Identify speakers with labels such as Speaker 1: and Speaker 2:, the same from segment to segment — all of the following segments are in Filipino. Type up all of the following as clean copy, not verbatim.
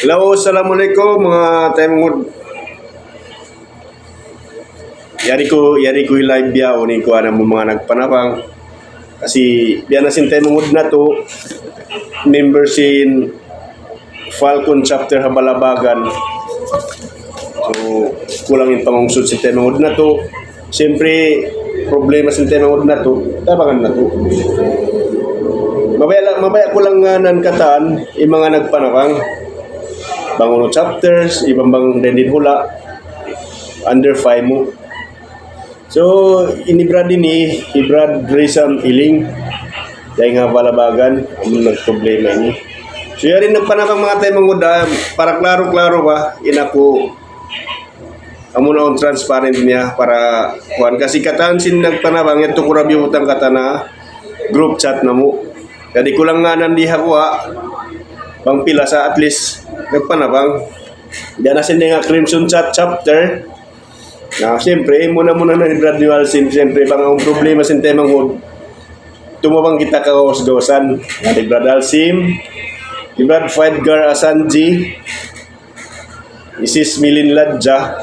Speaker 1: Hello, assalamualaikum mga tayo. Yari ko live biya uning ko ana mo mga nagpanabang kasi biya na sin tayo na to member sin Falcon chapter Habalabagan. So kulang yung pangungsod sin tayo na to. Siyempre problema sin tayo na to, tabangan na to. Mabaya ko lang nga nan kataan yung mga nagpanabang banguno chapters, ibang bang dendin hula under 5 mo. So, inibrad din ibrad Rizam Iling dahil nga balabagan ang nagproblema ni. So, yun nagpanabang mga tayo mga para klaro-klaro ba, inako amo na on transparent niya para kuan kasi kataan sin nagpanabang ito kurabi utang kata na group chat na mo. Kadi ko lang nga nandiha ko bang pila sa at least nagpanabang. Diyan na sin nga Crimson Chat chapter. Na siyempre, muna na ni Brad Newalsin, siyempre, bang ang problema sin temang hod, tumabang kita kaos-dosan. Ni Brad Alsim, ni Brad Fedgar Asanji, Isis Milin Ladja,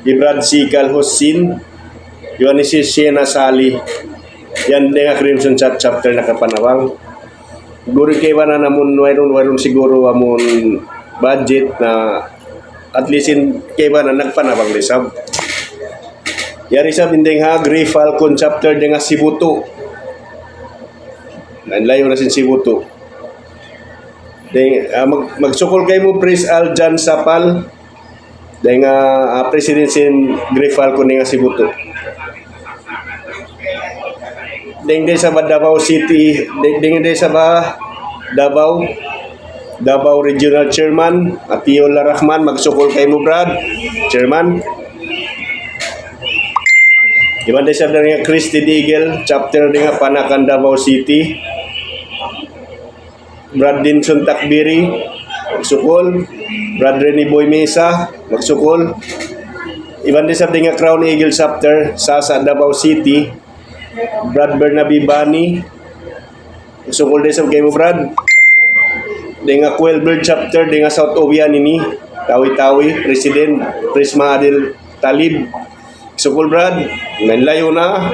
Speaker 1: ni Brad Sikal Hussin, yun Isis Siena Sali. Yan din nga Crimson Chat chapter na kapanawang. Siguro kayo na namun, mayroon siguro amon budget na at least kayo na nagpanawang risab. Yari sa bindeng Hagri Falcon chapter de nga Sibuto. Nanlayo na sin Sibuto. Magsukol kayo mo Pres Aljan Sapal de nga president sin Gri Falcon de nga Sibuto. Deng de sa Davao City, deng de sa Davao Regional Chairman Atiola Rahman, magsukol kayo mo Brad Chairman. Iban din sa nga Christy Eagle chapter din nga Panakan Davao City. Brad Dinson Takbiri magsukol. Brad Rene Boy Mesa magsukol. Iban din sa nga Crown Eagle chapter Sasa Davao City. Brad Bernabe Bani magsukol din sa kayo Brad. Din nga Quailbird chapter din nga South Obian ini Tawi-Tawi President Prisma Adil Talib. Sukul Brad, nanlayo na.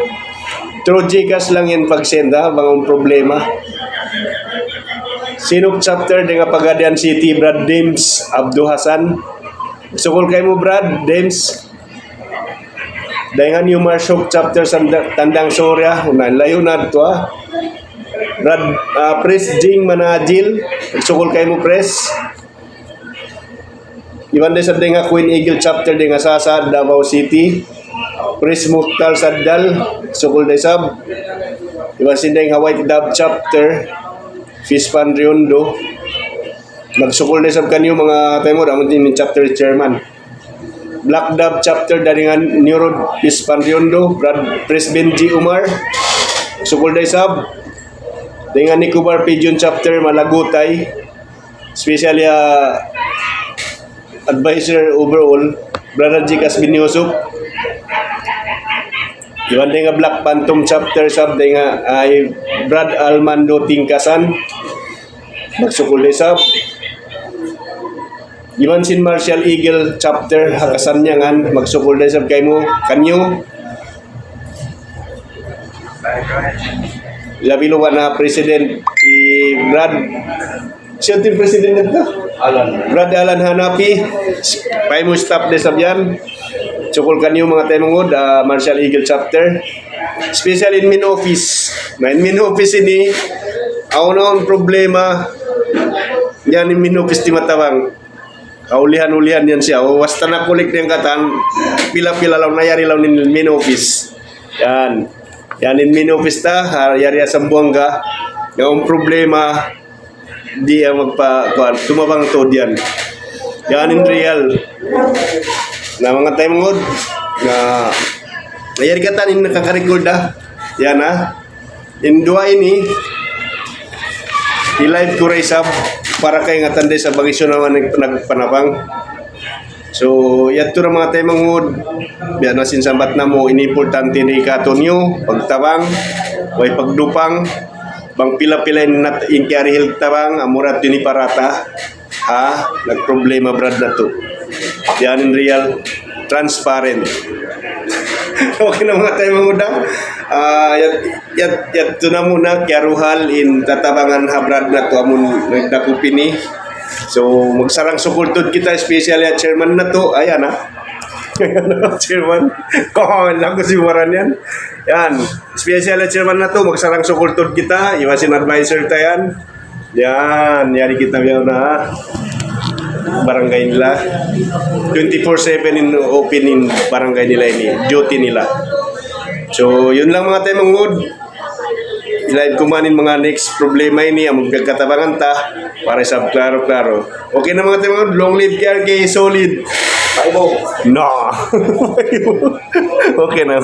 Speaker 1: Through Gcash lang yan pagsenda, bang problema. Sinop chapter, di nga Pagadian City, Brad Dems, Abdu Hasan. Sukul kayo mo Brad, Dems. Dahil nga New Marshok chapter sa Tandang Soria, nanlayo na ito Brad, Pres Jing Manajil, sukul kayo mo Pres. Iban din sa nga Queen Eagle chapter, di nga Sasa, Davao City. Pres Mukhtar Saddal, sukul desab. Iban sindeng White Dove chapter, Fispan Riondo. Magsukul desab kanyo mga tayo mo, din chapter chairman. Black Dove chapter dari nga Neurod Fispan Riondo, Brad Pres Benji Umar, sukul desab. Dengan Nicobar Pigeon chapter Malagutay, especially advisor overall, Brother Jikas Bin Yusuf. Iwan din nga Black Phantom chapter sab din nga ay Brad Almando Tingkasan magsukul sab. Iwan sin Martial Eagle chapter Hakasan Nyangan magsukul sab kay mo kanyo. Labiluwan na president Brad siya din president nito Brad Alan Hanapi pay mo stop de sab yan. Sukul kanyo mga tayo mongod, Martial Eagle chapter. Special in min office. Na in min office ini, ako na ang problema. Yan in min office di matawang. Kaulihan-ulihan yan siya. O basta na kulik niyang katan, pila-pila lang nayari lang in min office. Yan. Yan in min office ta, yari asang buwangga. Yung problema, di ang tumabang to diyan. Yan in real. Na mga tayo mongod na ayari ka tanin nakaka-record yan in dua ini i-live ko raisab para kayo nga tanday sa bagisyon naman nagpanabang. So yato na mga tayo mongod biya na sinsambat na mo inimportante ni katonyo pagtabang way pagdupang bang pila-pila in kari tabang amurat yun parata nagproblema brad na to. Yan in real, transparent. Okay na mga tayo mga udang. Yat to na muna, Kiaruhal in Tatabangan Habrad na to amon nagdakupini. So, magsarang sukultod kita, especially at chairman na to. Ayan Ayan chairman. Lang ko si Waran yan. Yan. Special at chairman na to. Magsarang sukultod kita. Iwasin advisor ta yan. Yan. Yari kita yan na barangay nila. 24/7 in open in barangay nila ini. Duty nila. So, yun lang mga tayo mangod. Ilain kumanin mga next problema ini ang magkatabangan ta para sa klaro-klaro. Okay na mga tayo mangod. Long live KRK. Solid. No. Okay na.